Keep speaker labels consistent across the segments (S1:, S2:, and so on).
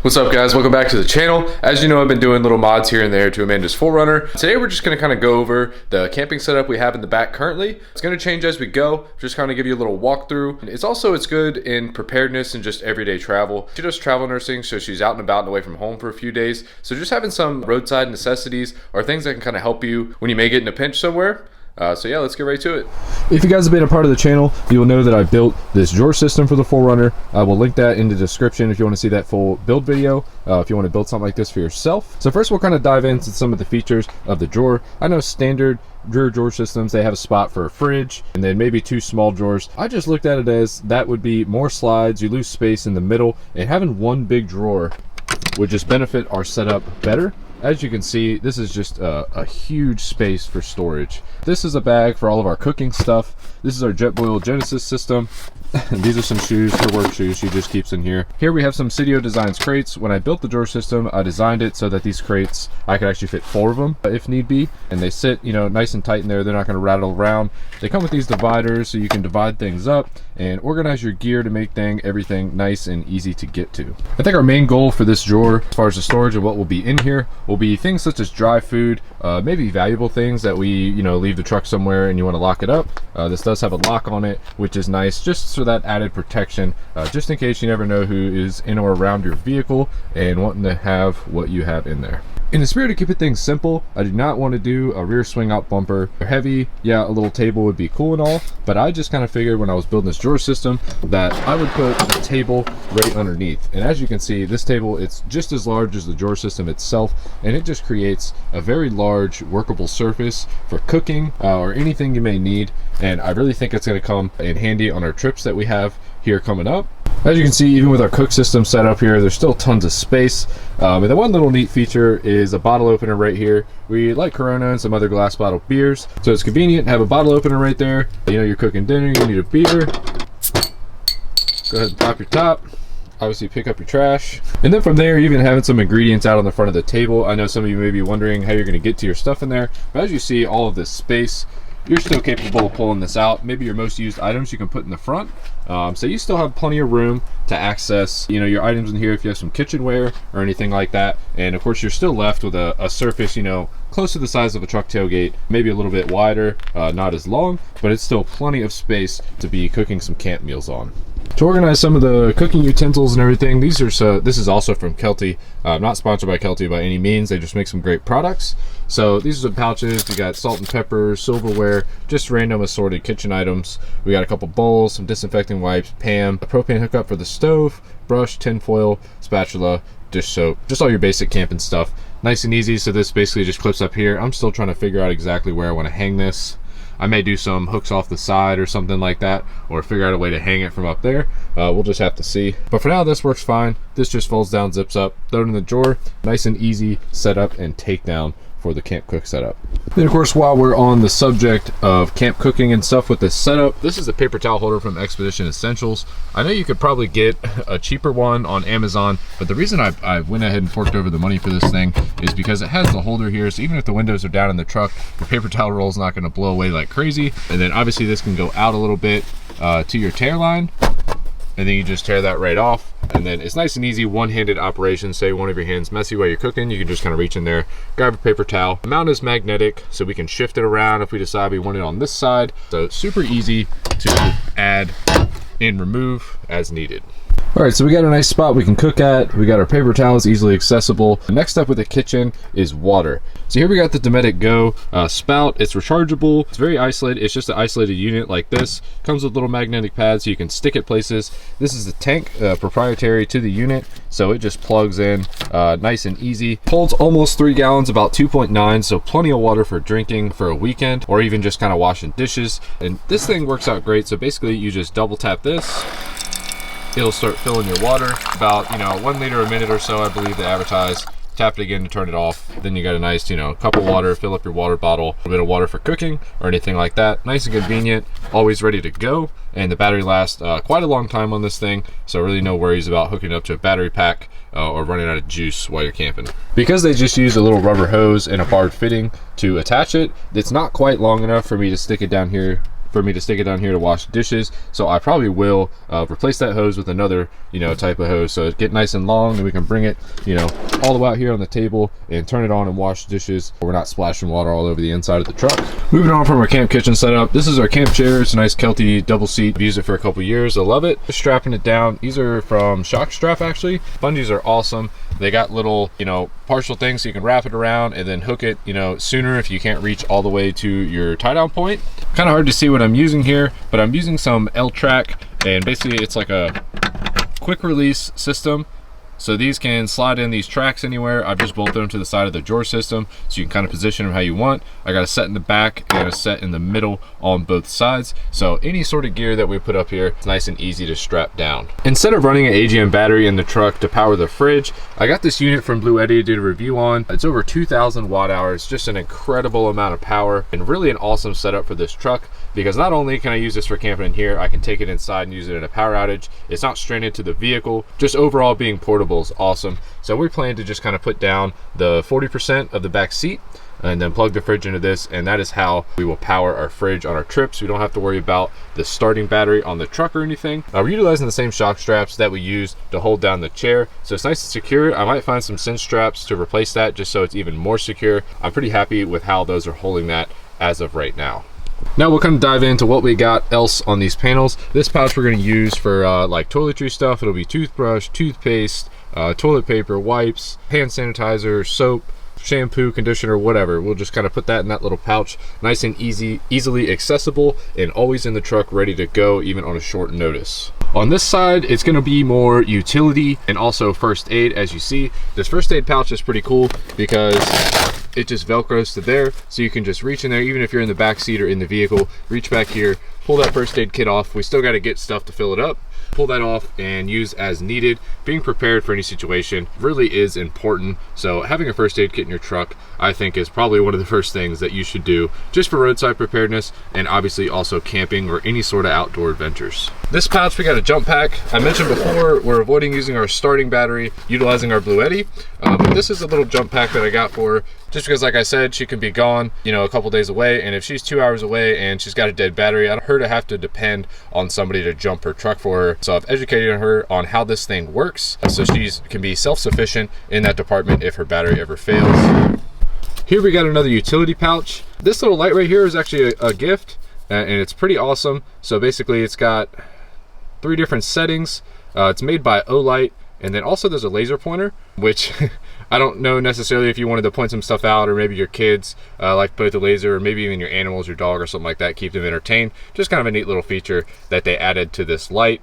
S1: What's up guys, welcome back to the channel. As you know, I've been doing little mods here and there to Amanda's 4Runner. Today we're just gonna kind of go over the camping setup we have in the back currently. It's gonna change as we go, just kind of give you a little walkthrough. It's good in preparedness and just everyday travel. She does travel nursing, so she's out and about and away from home for a few days. So just having some roadside necessities or things that can kind of help you when you may get in a pinch somewhere. So yeah, let's get right to it. If you guys have been a part of the channel, you will know that I built this drawer system for the 4Runner. I will link that in the description if you want to see that full build video, if you want to build something like this for yourself. So first we'll kind of dive into some of the features of the drawer. I know standard drawer systems, they have a spot for a fridge and then maybe two small drawers. I just looked at it as that would be more slides, you lose space in the middle, and having one big drawer would just benefit our setup better. As you can see, this is just a huge space for storage. This is a bag for all of our cooking stuff. This is our JetBoil Genesis system. These are some shoes, her work shoes, she just keeps in here. Here we have some Sidio Designs crates. When I built the drawer system, I designed it so that these crates, I could actually fit 4 of them if need be. And they sit, you know, nice and tight in there. They're not gonna rattle around. They come with these dividers so you can divide things up and organize your gear to make everything nice and easy to get to. I think our main goal for this drawer, as far as the storage and what will be in here, will be things such as dry food, maybe valuable things that we, you know, leave the truck somewhere and you wanna lock it up. This does have a lock on it, which is nice, just for that added protection, just in case you never know who is in or around your vehicle and wanting to have what you have in there. In the spirit of keeping things simple, I do not want to do a rear swing out bumper. They're heavy, yeah, a little table would be cool and all, but I just kind of figured when I was building this drawer system that I would put the table right underneath. And as you can see, this table, it's just as large as the drawer system itself, and it just creates a very large workable surface for cooking or anything you may need. And I really think it's going to come in handy on our trips that we have here coming up. As you can see, even with our cook system set up here, there's still tons of space. And the one little neat feature is a bottle opener right here. We like Corona and some other glass bottle beers, so it's convenient to have a bottle opener right there. You know, you're cooking dinner, you need a beer. Go ahead and pop your top. Obviously pick up your trash. And then from there, even having some ingredients out on the front of the table. I know some of you may be wondering how you're gonna get to your stuff in there, but as you see, all of this space, you're still capable of pulling this out. Maybe your most used items you can put in the front. So you still have plenty of room to access, you know, your items in here if you have some kitchenware or anything like that. And of course, you're still left with a surface, you know, close to the size of a truck tailgate, maybe a little bit wider, not as long, but it's still plenty of space to be cooking some camp meals on. To organize some of the cooking utensils and everything, this is also from Kelty. Not sponsored by Kelty by any means, they just make some great products. So these are some pouches. We got salt and pepper, silverware, just random assorted kitchen items. We got a couple bowls, some disinfecting wipes, Pam, a propane hookup for the stove, brush, tin foil, spatula, dish soap, just all your basic camping stuff. Nice and easy, so this basically just clips up here. I'm still trying to figure out exactly where I want to hang this. I may do some hooks off the side or something like that, or figure out a way to hang it from up there. We'll just have to see. But for now, this works fine. This just folds down, zips up, throw it in the drawer. Nice and easy setup and take down for the camp cook setup. Then of course, while we're on the subject of camp cooking and stuff with this setup, this is a paper towel holder from Expedition Essentials. I know you could probably get a cheaper one on Amazon, but the reason I went ahead and forked over the money for this thing is because it has the holder here, so even if the windows are down in the truck, the paper towel roll is not going to blow away like crazy. And then obviously this can go out a little bit to your tear line, and then you just tear that right off. And then it's nice and easy, one-handed operation. Say one of your hands messy while you're cooking, you can just kind of reach in there, grab a paper towel. The mount is magnetic, so we can shift it around if we decide we want it on this side. So it's super easy to add and remove as needed. All right, so we got a nice spot we can cook at. We got our paper towels easily accessible. The next step with the kitchen is water. So here we got the Dometic Go spout. It's rechargeable. It's very isolated. It's just an isolated unit like this. Comes with little magnetic pads so you can stick it places. This is the tank, proprietary to the unit, so it just plugs in nice and easy. Holds almost 3 gallons, about 2.9, so plenty of water for drinking for a weekend or even just kind of washing dishes. And this thing works out great. So basically you just double tap this. It'll start filling your water, about, you know, 1 liter a minute or so, I believe they advertise. Tap it again to turn it off. Then you got a nice, you know, cup of water, fill up your water bottle, a little bit of water for cooking or anything like that. Nice and convenient, always ready to go. And the battery lasts quite a long time on this thing, so really no worries about hooking up to a battery pack or running out of juice while you're camping. Because they just use a little rubber hose and a barred fitting to attach it, it's not quite long enough for me to stick it down here for me to stick it down here to wash dishes. So I probably will replace that hose with another, you know, type of hose, so it get nice and long, and we can bring it, you know, all the way out here on the table and turn it on and wash dishes. We're not splashing water all over the inside of the truck. Moving on from our camp kitchen setup, this is our camp chair. It's a nice Kelty double seat. I've used it for a couple years. I love it. Just strapping it down. These are from Shock Strap, actually. Bungees are awesome. They got little, you know, partial things so you can wrap it around and then hook it, you know, sooner if you can't reach all the way to your tie down point. Kind of hard to see what I'm using here, but I'm using some L-Track, and basically it's like a quick release system. So these can slide in these tracks anywhere. I've just bolted them to the side of the drawer system, so you can kind of position them how you want. I got a set in the back and a set in the middle on both sides. So any sort of gear that we put up here, it's nice and easy to strap down. Instead of running an AGM battery in the truck to power the fridge, I got this unit from Bluetti, did a review on. It's over 2,000 watt hours, just an incredible amount of power, and really an awesome setup for this truck, because not only can I use this for camping in here, I can take it inside and use it in a power outage. It's not stranded to the vehicle. Just overall being portable is awesome. So we plan to just kind of put down the 40% of the back seat and then plug the fridge into this, and that is how we will power our fridge on our trips. We don't have to worry about the starting battery on the truck or anything. We're utilizing the same shock straps that we use to hold down the chair, so it's nice and secure. I might find some cinch straps to replace that just so it's even more secure. I'm pretty happy with how those are holding that as of right now. Now we'll kind of dive into what we got else on these panels. This pouch we're going to use for like toiletry stuff. It'll be toothbrush, toothpaste, toilet paper, wipes, hand sanitizer, soap, shampoo, conditioner, whatever. We'll just kind of put that in that little pouch, nice and easily accessible, and always in the truck ready to go even on a short notice. On this side, it's going to be more utility and also first aid. As you see, this first aid pouch is pretty cool because it just velcros to there, so you can just reach in there even if you're in the back seat or in the vehicle. Reach back here, pull that first aid kit off. We still got to get stuff to fill it up. Pull that off and use as needed. Being prepared for any situation really is important. So having a first aid kit in your truck, I think, is probably one of the first things that you should do just for roadside preparedness, and obviously also camping or any sort of outdoor adventures. This pouch, we got a jump pack. I mentioned before, we're avoiding using our starting battery, utilizing our Bluetti, but this is a little jump pack that I got for her, just because, like I said, she could be gone, you know, a couple days away, and if she's 2 hours away and she's got a dead battery, I don't want her to have to depend on somebody to jump her truck for her. So I've educated her on how this thing works, so she can be self-sufficient in that department if her battery ever fails. Here we got another utility pouch. This little light right here is actually a gift, and it's pretty awesome. So basically it's got 3 different settings. It's made by Olight, and then also there's a laser pointer, which I don't know necessarily if you wanted to point some stuff out, or maybe your kids like to play with the laser, or maybe even your animals, your dog or something like that, keep them entertained. Just kind of a neat little feature that they added to this light.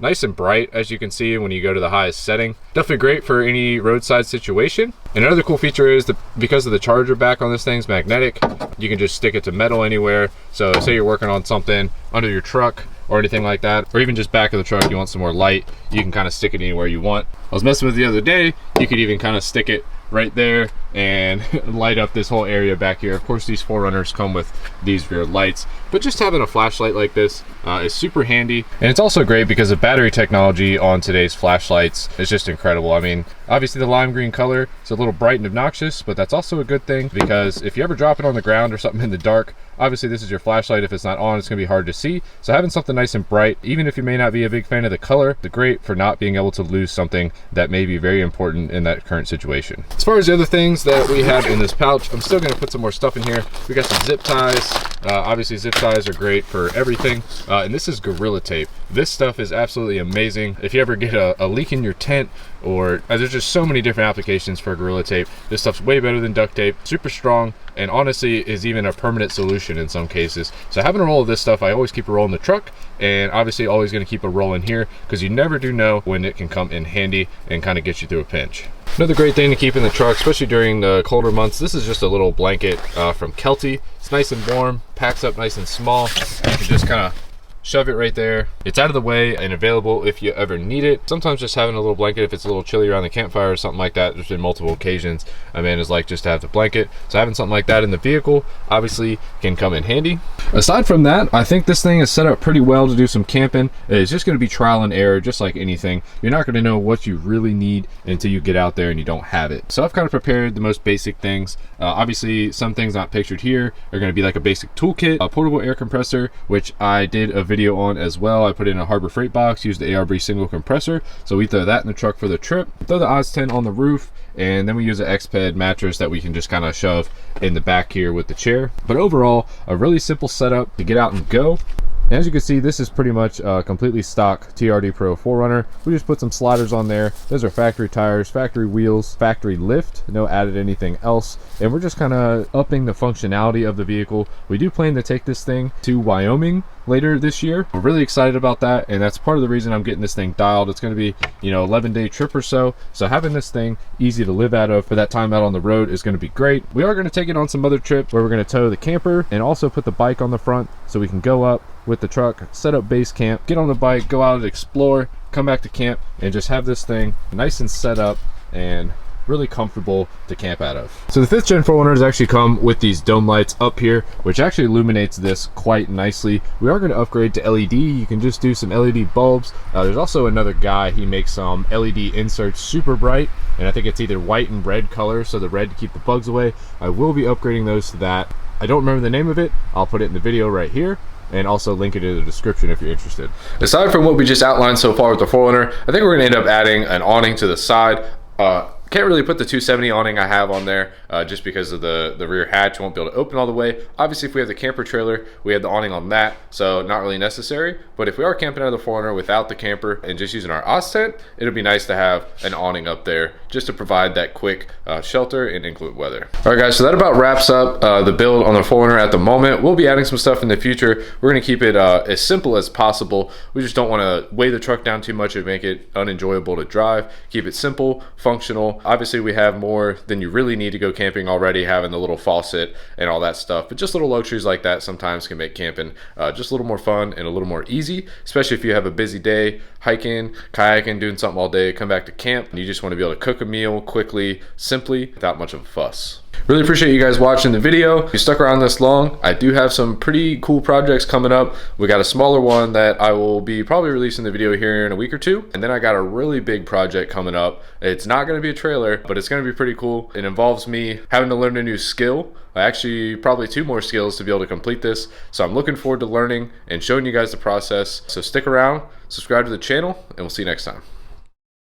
S1: Nice and bright, as you can see when you go to the highest setting. Definitely great for any roadside situation. And another cool feature is that because of the charger back on this thing's magnetic, you can just stick it to metal anywhere. So say you're working on something under your truck or anything like that, or even just back of the truck, you want some more light, you can kind of stick it anywhere you want. I was messing with it the other day, you could even kind of stick it right there and light up this whole area back here. Of course, these 4Runners come with these rear lights, but just having a flashlight like this is super handy. And it's also great because the battery technology on today's flashlights is just incredible. I mean, obviously the lime green color is a little bright and obnoxious, but that's also a good thing, because if you ever drop it on the ground or something in the dark, obviously this is your flashlight. If it's not on, it's gonna be hard to see. So having something nice and bright, even if you may not be a big fan of the color, it's great for not being able to lose something that may be very important in that current situation. As far as the other things that we have in this pouch, I'm still gonna put some more stuff in here. We got some zip ties. Obviously zip ties are great for everything. And this is Gorilla Tape. This stuff is absolutely amazing. If you ever get a leak in your tent, or there's just so many different applications for Gorilla Tape. This stuff's way better than duct tape, super strong, and honestly is even a permanent solution in some cases. So having a roll of this stuff, I always keep a roll in the truck, and obviously always going to keep a roll in here, because you never do know when it can come in handy and kind of get you through a pinch. Another great thing to keep in the truck, especially during the colder months, this is just a little blanket from Kelty. It's nice and warm, packs up nice and small. You can just kind of shove it right there. It's out of the way and available if you ever need it. Sometimes just having a little blanket if it's a little chilly around the campfire or something like that. There's been multiple occasions Amanda's like just to have the blanket. So having something like that in the vehicle obviously can come in handy. Aside from that, I think this thing is set up pretty well to do some camping. It's just going to be trial and error, just like anything. You're not going to know what you really need until you get out there and you don't have it. So I've kind of prepared the most basic things. Obviously some things not pictured here are going to be like a basic toolkit, a portable air compressor, which I did a video on as well. I put in a Harbor Freight box, used the ARB single compressor, so we throw that in the truck for the trip. Throw the Oz 10 on the roof, and then we use an X-Ped mattress that we can just kind of shove in the back here with the chair. But overall, a really simple setup to get out and go. And as you can see, this is pretty much completely stock TRD Pro 4Runner. We just put some sliders on there. Those are factory tires, factory wheels, factory lift, no added anything else. And we're just kind of upping the functionality of the vehicle. We do plan to take this thing to Wyoming later this year. We're really excited about that, and that's part of the reason I'm getting this thing dialed. It's going to be, you know, 11-day trip or so. So having this thing easy to live out of for that time out on the road is going to be great. We are going to take it on some other trips where we're going to tow the camper and also put the bike on the front so we can go up with the truck, set up base camp, get on the bike, go out and explore, come back to camp, and just have this thing nice and set up and really comfortable to camp out of. So the 5th gen 4Runners actually come with these dome lights up here, which actually illuminates this quite nicely. We are going to upgrade to LED. You can just do some LED bulbs. There's also another guy, he makes some LED inserts super bright, and I think it's either white and red color, so the red to keep the bugs away. I will be upgrading those to that. I don't remember the name of it. I'll put it in the video right here, and also link it in the description if you're interested. Aside from what we just outlined so far with the 4Runner, I think we're going to end up adding an awning to the side. Can't really put the 270 awning I have on there just because of the rear hatch won't be able to open all the way. Obviously, if we have the camper trailer, we have the awning on that, so not really necessary. But if we are camping out of the 4Runner without the camper and just using our Oz tent, it'll be nice to have an awning up there just to provide that quick shelter in inclement weather. All right, guys, so that about wraps up the build on the 4Runner at the moment. We'll be adding some stuff in the future. We're going to keep it as simple as possible. We just don't want to weigh the truck down too much and make it unenjoyable to drive. Keep it simple, functional. Obviously, we have more than you really need to go camping already, having the little faucet and all that stuff, but just little luxuries like that sometimes can make camping just a little more fun and a little more easy, especially if you have a busy day hiking, kayaking, doing something all day, come back to camp and you just want to be able to cook a meal quickly, simply, without much of a fuss. Really appreciate you guys watching the video. If you stuck around this long, I do have some pretty cool projects coming up. We got a smaller one that I will be probably releasing the video here in a week or two, and then I got a really big project coming up. It's not going to be a trailer, but it's going to be pretty cool. It involves me having to learn a new skill. Actually, probably 2 more skills to be able to complete this. So I'm looking forward to learning and showing you guys the process. So stick around, subscribe to the channel, and we'll see you next time.